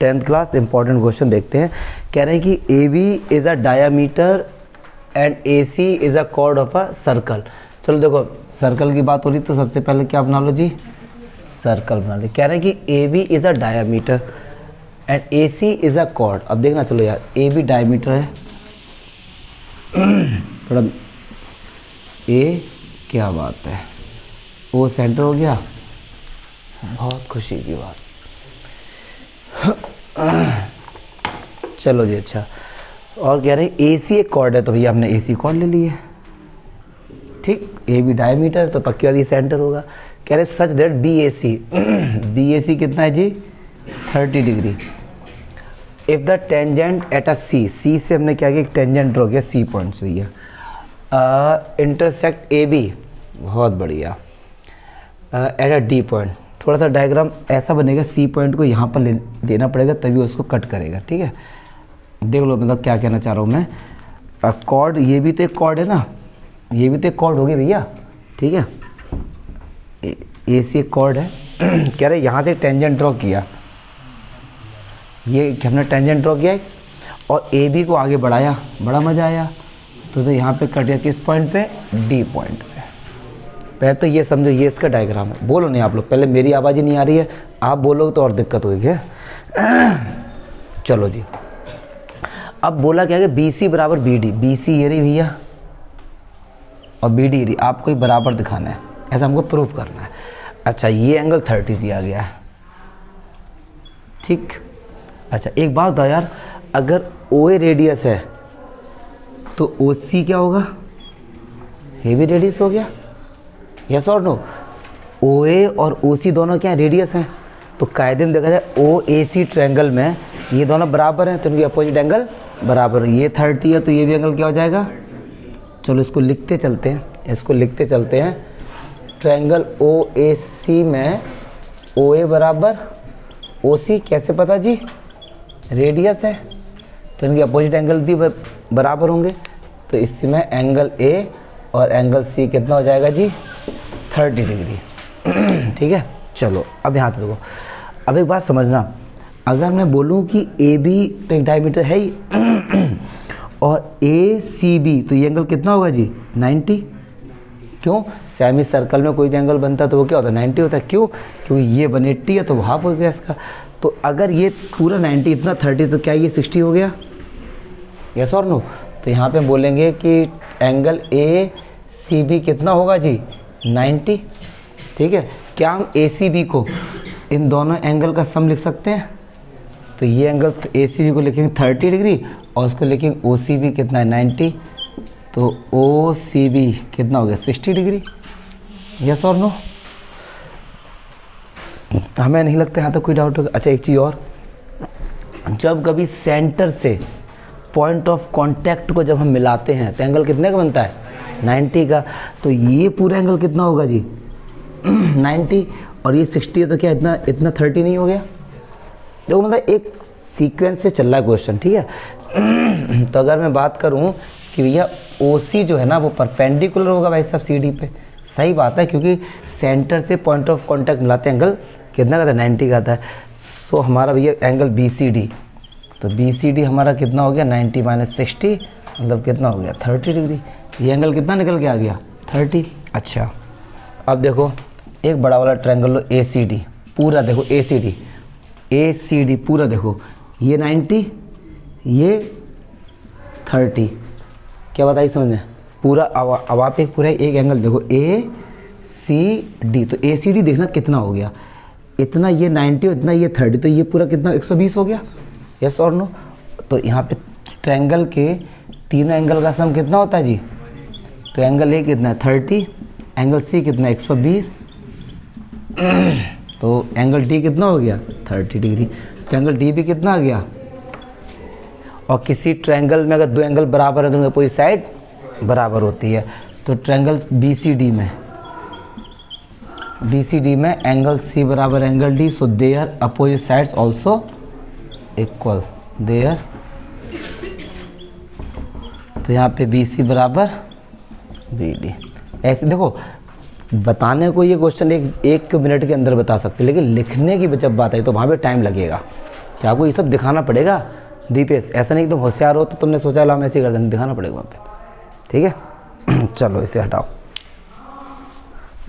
10th class important question देखते हैं। कह रहे हैं कि A B is a diameter and A C is a chord of a circle. चलो देखो सर्कल की बात हो रही तो सबसे पहले क्या बना लो जी, सर्कल बना लो। कह रहे हैं कि A B is a diameter and A C is a chord. अब देखना चलो यार, ए बी डायामीटर है थोड़ा, ए क्या बात है, ओ सेंटर हो गया, बहुत खुशी की बात। चलो जी अच्छा, और कह रहे हैं ए सी एक कॉर्ड है तो भैया हमने ए सी कॉर्ड ले लिए, ठीक। ए बी डायमीटर तो पक्की बात ये सेंटर होगा। कह रहे such that B A C कितना है जी 30 degree. If the tangent at a C, C से हमने क्या किया, एक टेंजेंट ड्रॉ किया सी पॉइंट से भैया, इंटरसेक्ट ए बी, बहुत बढ़िया, एट अ डी पॉइंट। थोड़ा सा डायग्राम ऐसा बनेगा, सी पॉइंट को यहाँ पर लेना पड़ेगा तभी उसको कट करेगा, ठीक है। देख लो मतलब क्या कहना चाह रहा हूँ मैं। कॉर्ड, ये भी तो एक कॉर्ड है ना, ये भी तो एक कॉर्ड होगी भैया, ठीक है। ए सी एक कॉर्ड है। कह रहे यहाँ से टेंजेंट ड्रॉ किया, ये हमने टेंजेंट ड्रॉ किया और ए बी को आगे बढ़ाया, बड़ा मज़ा आया। तो यहाँ पे कट गया किस पॉइंट पे, डी पॉइंट पे। पहले तो ये समझो ये इसका डायग्राम है। बोलो नहीं आप लोग, पहले मेरी आवाज़ ही नहीं आ रही है, आप बोलोगे तो और दिक्कत होगी है। चलो जी, अब बोला क्या है, बी सी बराबर बी डी। बी सी ये रही भैया और बी डी ये रही, आपको ही बराबर दिखाना है, ऐसा हमको प्रूफ करना है। अच्छा ये एंगल 30 दिया गया है, ठीक। अच्छा एक बात बताओ यार, अगर ओ ए रेडियस है तो ओ सी क्या होगा, ये भी रेडियस हो गया, यस और नो। ओ ए और ओ सी दोनों क्या रेडियस हैं, तो कायदे में देखा जाए ओ ए सी ट्रायंगल में ये दोनों बराबर हैं तो इनकी अपोजिट एंगल बराबर है। ये 30 है तो ये भी एंगल क्या हो जाएगा। चलो इसको लिखते चलते हैं, इसको लिखते चलते हैं। ट्रायंगल ओ ए सी में ओ ए बराबर ओ सी, कैसे पता जी, रेडियस है तो इनके अपोजिट एंगल भी बराबर होंगे। तो इसमें एंगल ए और एंगल सी कितना हो जाएगा जी 30 डिग्री, ठीक है। चलो अब यहाँ तक देखो, अब एक बात समझना, अगर मैं बोलूँ कि ए बी तो एक डायमीटर है ही और ए सी बी तो ये एंगल कितना होगा जी 90। क्यों, सेमी सर्कल में कोई भी एंगल बनता है तो वो क्या होता है 90 होता है। क्यों, क्योंकि ये 180 है तो वो हाफ हो गया इसका। तो अगर ये पूरा 90 इतना 30 तो क्या ये 60 हो गया, यस और नो। तो यहाँ पे बोलेंगे कि एंगल ए सी बी कितना होगा जी 90, ठीक है। क्या हम ए सी बी को इन दोनों एंगल का सम लिख सकते हैं, तो ये एंगल ए सी बी को लिखेंगे 30 डिग्री और उसको लिखेंगे ओ सी बी कितना है 90, तो ओ सी बी कितना हो गया 60 डिग्री, यस और नो। हमें नहीं लगता यहाँ तक कोई डाउट होगा। अच्छा एक चीज़ और, जब कभी सेंटर से पॉइंट ऑफ कांटेक्ट को जब हम मिलाते हैं तो एंगल कितने का बनता है 90 का। तो ये पूरा एंगल कितना होगा जी 90 और ये 60 है तो क्या इतना 30 नहीं हो गया। देखो मतलब एक सीक्वेंस से चल रहा है क्वेश्चन, ठीक है। तो अगर मैं बात करूं कि भैया ओ सी जो है ना वो परपेंडिकुलर होगा भाई साहब सी डी पे, सही बात है, क्योंकि सेंटर से पॉइंट ऑफ कांटेक्ट मिलाते एंगल कितना का था 90 का था। सो हमारा भैया एंगल बी सी डी, तो बी सी डी हमारा कितना हो गया 90 माइनस 60 मतलब कितना हो गया 30 डिग्री। ये एंगल कितना निकल के आ गया 30। अच्छा अब देखो एक बड़ा वाला ट्रायंगल लो ए सी डी, पूरा देखो ए सी डी पूरा देखो, ये 90 ये 30, क्या बताइए समझ में पूरा। अब आप एक पूरा एक एंगल देखो ए सी डी, तो ए सी डी देखना कितना हो गया, इतना ये 90 और इतना ये 30, तो ये पूरा कितना 120 हो गया, यस और नो। तो यहाँ पे ट्रायंगल के तीनों एंगल का सम कितना होता है जी, तो एंगल ए कितना है 30, एंगल सी कितना 120, तो एंगल डी कितना हो गया 30 डिग्री, तो एंगल डी भी कितना आ गया। और किसी ट्रायंगल में अगर दो एंगल बराबर है तो उनकी पूरी साइड बराबर होती है। तो ट्रायंगल बी सी डी में एंगल सी बराबर angle D, so there opposite sides also equal there. तो यहाँ पे बी सी बराबर बी डी। ऐसे देखो बताने को ये क्वेश्चन एक मिनट के अंदर बता सकते, लेकिन लिखने की जब बात आई तो वहाँ पे टाइम लगेगा। कि आपको ये सब दिखाना पड़ेगा दीपेश, ऐसा नहीं कि तुम होशियार हो तो तुमने सोचा ला हम ऐसे ही कर देंगे, दिखाना पड़ेगा वहाँ पे, ठीक है। चलो इसे हटाओ।